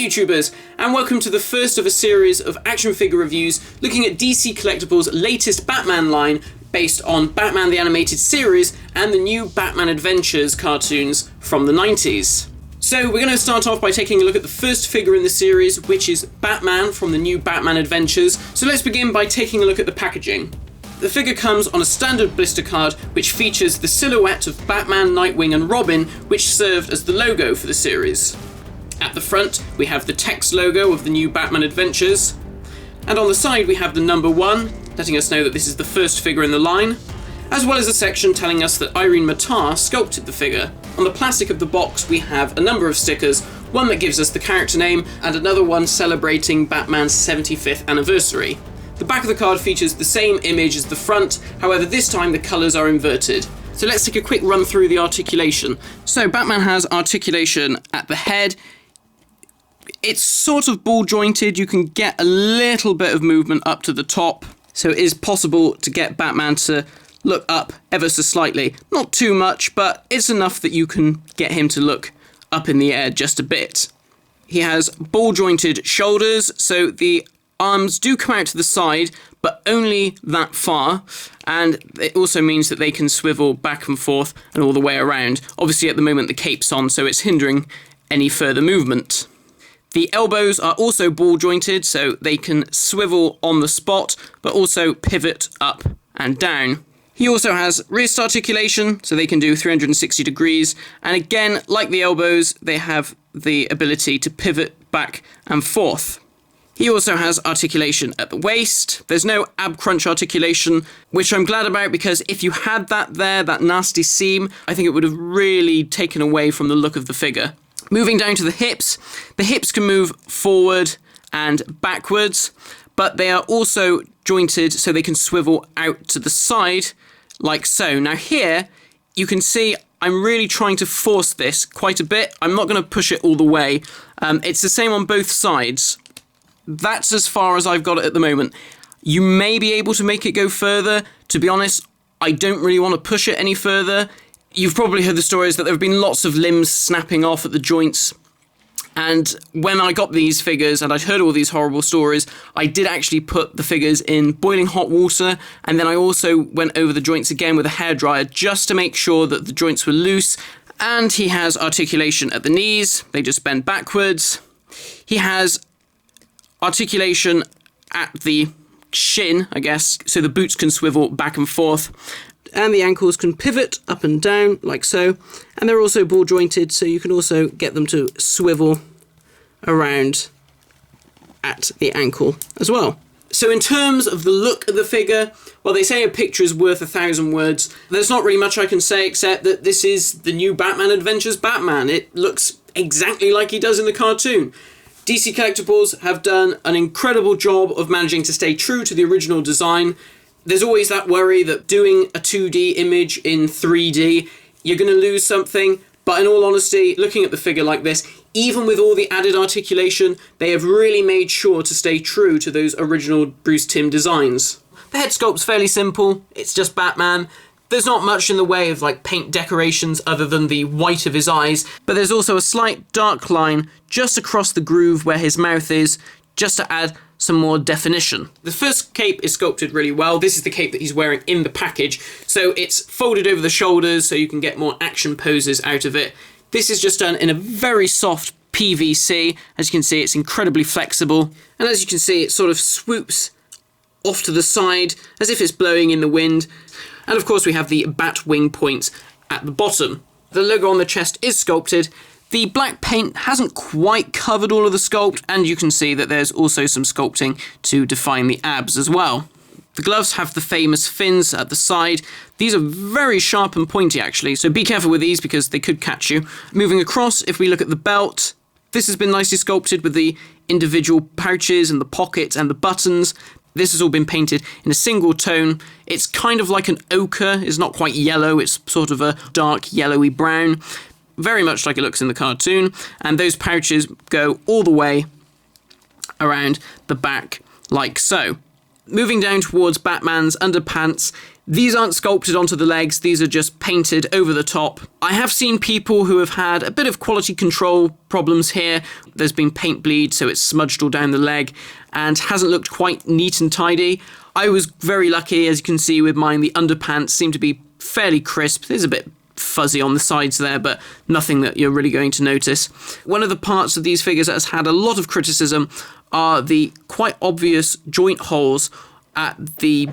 YouTubers, and welcome to the first of a series of action figure reviews looking at DC Collectibles' latest Batman line based on Batman the Animated Series and the new Batman Adventures cartoons from the 90s. So we're going to start off by taking a look at the first figure in the series, which is Batman from the new Batman Adventures. So let's begin by taking a look at the packaging. The figure comes on a standard blister card which features the silhouette of Batman, Nightwing and Robin, which served as the logo for the series. At the front we have the text logo of the new Batman Adventures, and on the side we have the number 1, letting us know that this is the first figure in the line, as well as a section telling us that Irene Mattar sculpted the figure. On the plastic of the box we have a number of stickers, one that gives us the character name and another one celebrating Batman's 75th anniversary. The back of the card features the same image as the front, however this time the colours are inverted. So let's take a quick run through the articulation. So Batman has articulation at the head. It's sort of ball jointed, you can get a little bit of movement up to the top, so it is possible to get Batman to look up ever so slightly. Not too much, but it's enough that you can get him to look up in the air just a bit. He has ball jointed shoulders, so the arms do come out to the side, but only that far, and it also means that they can swivel back and forth and all the way around. Obviously at the moment the cape's on, so it's hindering any further movement. The elbows are also ball jointed, so they can swivel on the spot, but also pivot up and down. He also has wrist articulation, so they can do 360 degrees, and again, like the elbows, they have the ability to pivot back and forth. He also has articulation at the waist. There's no ab crunch articulation, which I'm glad about because if you had that there, that nasty seam, I think it would have really taken away from the look of the figure. Moving down to the hips can move forward and backwards, but they are also jointed so they can swivel out to the side, like so. Now here, you can see I'm really trying to force this quite a bit. I'm not going to push it all the way. It's the same on both sides. That's as far as I've got it at the moment. You may be able to make it go further. To be honest, I don't really want to push it any further. You've probably heard the stories that there have been lots of limbs snapping off at the joints. And when I got these figures and I'd heard all these horrible stories, I did actually put the figures in boiling hot water, and then I also went over the joints again with a hairdryer just to make sure that the joints were loose. And he has articulation at the knees. They just bend backwards. He has articulation at the shin, I guess, so the boots can swivel back and forth, and the ankles can pivot up and down, like so, and they're also ball jointed, so you can also get them to swivel around at the ankle as well. So in terms of the look of the figure, well, they say a picture is worth 1,000 words. There's not really much I can say except that this is the new Batman Adventures Batman. It looks exactly like he does in the cartoon. DC Collectibles have done an incredible job of managing to stay true to the original design. There's always that worry that doing a 2D image in 3D, you're going to lose something. But in all honesty, looking at the figure like this, even with all the added articulation, they have really made sure to stay true to those original Bruce Timm designs. The head sculpt's fairly simple. It's just Batman. There's not much in the way of paint decorations other than the white of his eyes, but there's also a slight dark line just across the groove where his mouth is, just to add some more definition. The first cape is sculpted really well. This is the cape that he's wearing in the package, so it's folded over the shoulders so you can get more action poses out of it. This is just done in a very soft PVC. As you can see, it's incredibly flexible, and as you can see, it sort of swoops off to the side as if it's blowing in the wind. And of course we have the bat wing points at the bottom. The logo on the chest is sculpted. The black paint hasn't quite covered all of the sculpt, and you can see that there's also some sculpting to define the abs as well. The gloves have the famous fins at the side. These are very sharp and pointy actually, so be careful with these because they could catch you. Moving across, if we look at the belt, this has been nicely sculpted with the individual pouches and the pockets and the buttons. This has all been painted in a single tone. It's kind of like an ochre. It's not quite yellow. It's sort of a dark yellowy brown. Very much like it looks in the cartoon. And those pouches go all the way around the back like so. moving down towards Batman's underpants, these aren't sculpted onto the legs, these are just painted over the top. I have seen people who have had a bit of quality control problems here. There's been paint bleed, so it's smudged all down the leg and hasn't looked quite neat and tidy. I was very lucky, as you can see with mine, the underpants seem to be fairly crisp. There's a bit fuzzy on the sides there, but nothing that you're really going to notice. One of the parts of these figures that has had a lot of criticism are the quite obvious joint holes at the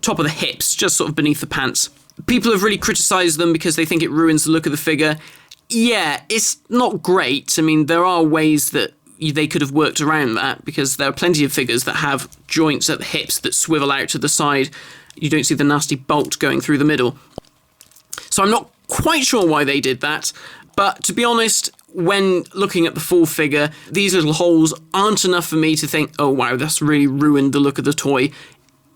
top of the hips, just sort of beneath the pants. People have really criticised them because they think it ruins the look of the figure. Yeah, it's not great. I mean, there are ways that they could have worked around that, because there are plenty of figures that have joints at the hips that swivel out to the side. You don't see the nasty bolt going through the middle. So I'm not quite sure why they did that, but to be honest, when looking at the full figure, these little holes aren't enough for me to think, oh wow, that's really ruined the look of the toy.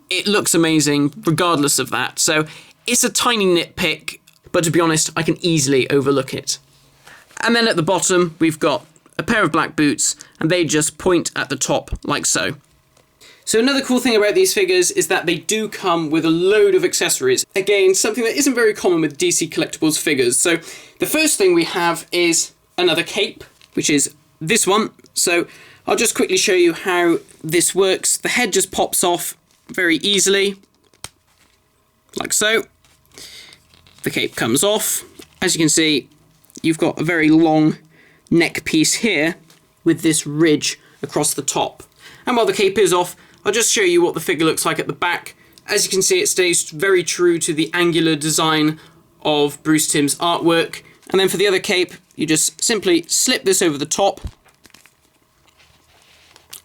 It looks amazing regardless of that. So it's a tiny nitpick, but to be honest, I can easily overlook it. And then at the bottom, we've got a pair of black boots, and they just point at the top like so. So another cool thing about these figures is that they do come with a load of accessories. Again, something that isn't very common with DC Collectibles figures. So the first thing we have is another cape, which is this one. So I'll just quickly show you how this works. The head just pops off very easily, like so. The cape comes off. As you can see, you've got a very long neck piece here with this ridge across the top. And while the cape is off, I'll just show you what the figure looks like at the back. As you can see, it stays very true to the angular design of Bruce Timm's artwork. And then for the other cape, you just simply slip this over the top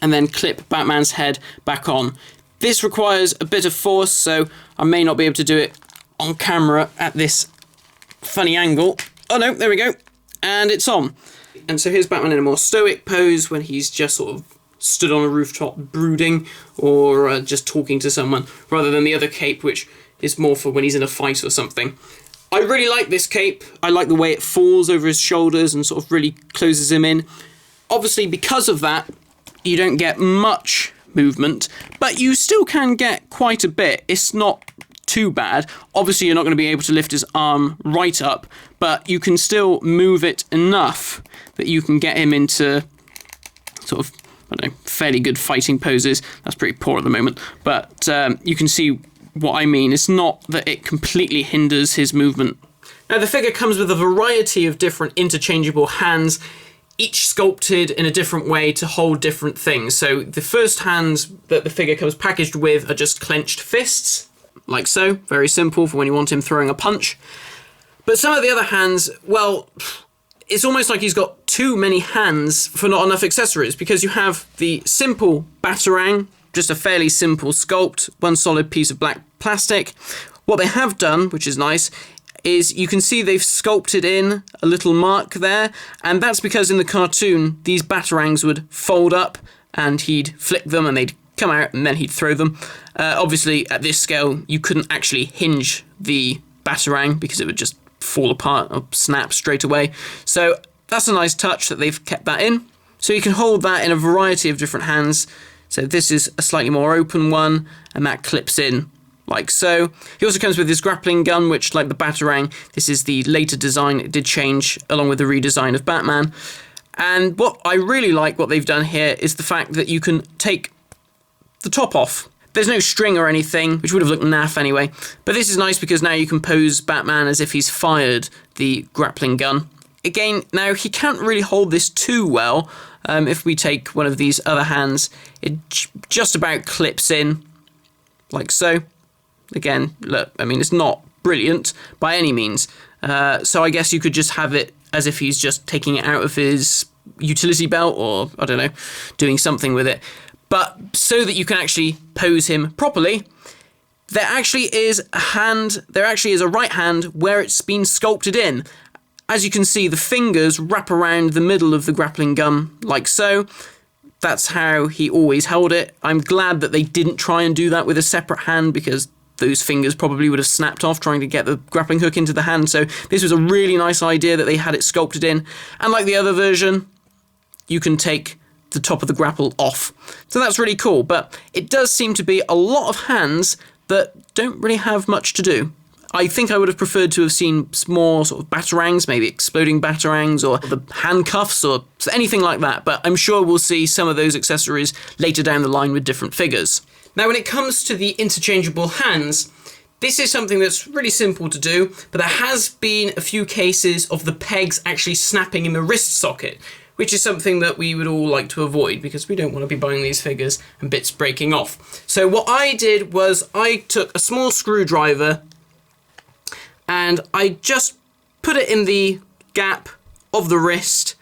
and then clip Batman's head back on. This requires a bit of force, so I may not be able to do it on camera at this funny angle. Oh no, there we go. And it's on. And so here's Batman in a more stoic pose when he's just sort of stood on a rooftop brooding or just talking to someone, rather than the other cape, which is more for when he's in a fight or something. I really like this cape. I like the way it falls over his shoulders and sort of really closes him in. Obviously, because of that, you don't get much movement, but you still can get quite a bit. It's not too bad. Obviously, you're not going to be able to lift his arm right up, but you can still move it enough that you can get him into sort of, I don't know, fairly good fighting poses. That's pretty poor at the moment, but you can see what I mean. It's not that it completely hinders his movement. Now, the figure comes with a variety of different interchangeable hands, each sculpted in a different way to hold different things. So the first hands that the figure comes packaged with are just clenched fists, like so. Very simple for when you want him throwing a punch. But some of the other hands, well, it's almost like he's got too many hands for not enough accessories, because you have the simple Batarang, just a fairly simple sculpt, one solid piece of black plastic. What they have done, which is nice, is you can see they've sculpted in a little mark there, and that's because in the cartoon these Batarangs would fold up and he'd flick them and they'd come out and then he'd throw them. Obviously at this scale you couldn't actually hinge the Batarang because it would just fall apart or snap straight away. So that's a nice touch that they've kept that in. So you can hold that in a variety of different hands. So this is a slightly more open one, and that clips in like so. He also comes with his grappling gun, which, like the Batarang, this is the later design. It did change along with the redesign of Batman. And what I really like what they've done here is the fact that you can take the top off. There's no string or anything, which would have looked naff anyway. But this is nice because now you can pose Batman as if he's fired the grappling gun. Again, now he can't really hold this too well. If we take one of these other hands, it just about clips in, like so. Again, look, I mean, it's not brilliant by any means. So I guess you could just have it as if he's just taking it out of his utility belt, or, I don't know, doing something with it. But so that you can actually pose him properly, there actually is a right hand where it's been sculpted in. As you can see, the fingers wrap around the middle of the grappling gun, like so. That's how he always held it. I'm glad that they didn't try and do that with a separate hand, because those fingers probably would have snapped off trying to get the grappling hook into the hand. So this was a really nice idea that they had it sculpted in. And like the other version, you can take the top of the grapple off. So that's really cool, but it does seem to be a lot of hands that don't really have much to do. I think I would have preferred to have seen more sort of batarangs, maybe exploding batarangs, or the handcuffs, or anything like that, but I'm sure we'll see some of those accessories later down the line with different figures. Now, when it comes to the interchangeable hands, this is something that's really simple to do, but there has been a few cases of the pegs actually snapping in the wrist socket, which is something that we would all like to avoid because we don't want to be buying these figures and bits breaking off. So what I did was I took a small screwdriver and I just put it in the gap of the wrist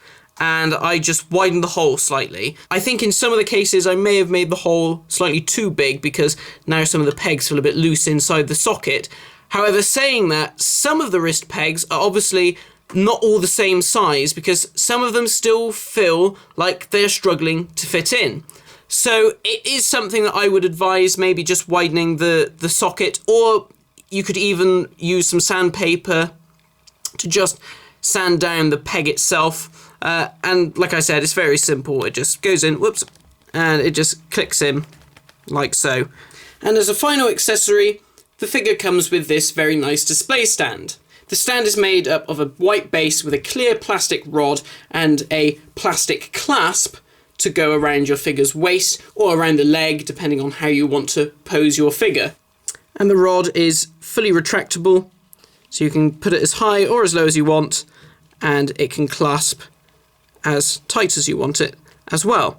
and I just widened the hole slightly. I think in some of the cases I may have made the hole slightly too big because now some of the pegs feel a bit loose inside the socket. However, saying that, some of the wrist pegs are obviously not all the same size because some of them still feel like they're struggling to fit in. So it is something that I would advise maybe just widening the socket, or you could even use some sandpaper to just sand down the peg itself. And like I said, it's very simple. It just goes in, whoops, and it just clicks in like so. And as a final accessory, the figure comes with this very nice display stand. The stand is made up of a white base with a clear plastic rod and a plastic clasp to go around your figure's waist or around the leg, depending on how you want to pose your figure. And the rod is fully retractable, so you can put it as high or as low as you want, and it can clasp as tight as you want it as well.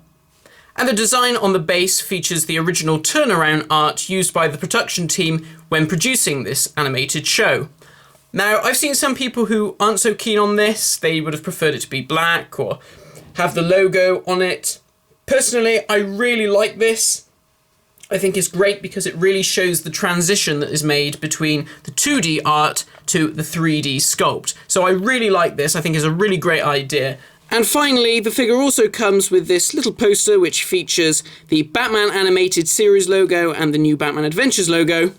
And the design on the base features the original turnaround art used by the production team when producing this animated show. Now, I've seen some people who aren't so keen on this. They would have preferred it to be black or have the logo on it. Personally, I really like this. I think it's great because it really shows the transition that is made between the 2D art to the 3D sculpt. So I really like this. I think it's a really great idea. And finally, the figure also comes with this little poster which features the Batman Animated Series logo and the New Batman Adventures logo.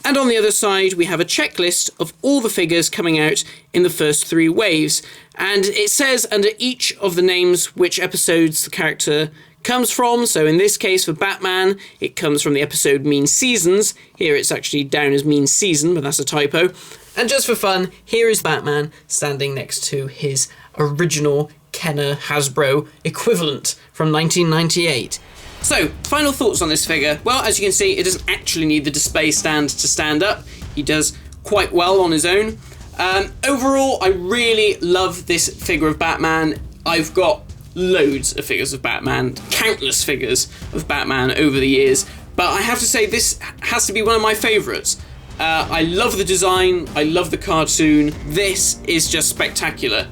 And on the other side, we have a checklist of all the figures coming out in the first 3 waves. And it says under each of the names which episodes the character comes from. So in this case for Batman, it comes from the episode Mean Seasons. Here it's actually down as Mean Season, but that's a typo. And just for fun, here is Batman standing next to his original Kenner Hasbro equivalent from 1998. So, final thoughts on this figure. Well, as you can see, it doesn't actually need the display stand to stand up. He does quite well on his own. Overall, I really love this figure of Batman. I've got loads of figures of Batman, countless figures of Batman over the years, but I have to say this has to be one of my favourites. I love the design, I love the cartoon. This is just spectacular.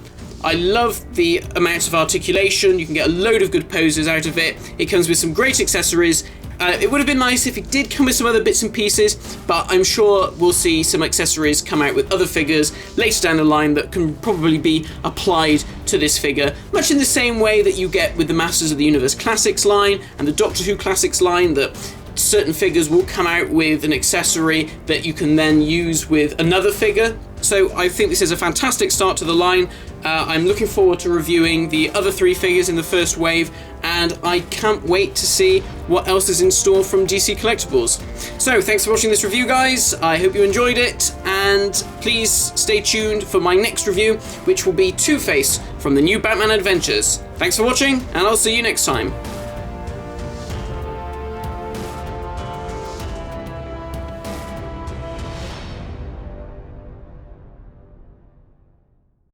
I love the amount of articulation. You can get a load of good poses out of it. It comes with some great accessories. It would have been nice if it did come with some other bits and pieces, but I'm sure we'll see some accessories come out with other figures later down the line that can probably be applied to this figure, much in the same way that you get with the Masters of the Universe Classics line and the Doctor Who Classics line, that certain figures will come out with an accessory that you can then use with another figure. So I think this is a fantastic start to the line. I'm looking forward to reviewing the other 3 figures in the first wave, and I can't wait to see what else is in store from DC Collectibles. So thanks for watching this review, guys. I hope you enjoyed it, and please stay tuned for my next review, which will be Two-Face from the New Batman Adventures. Thanks for watching, and I'll see you next time.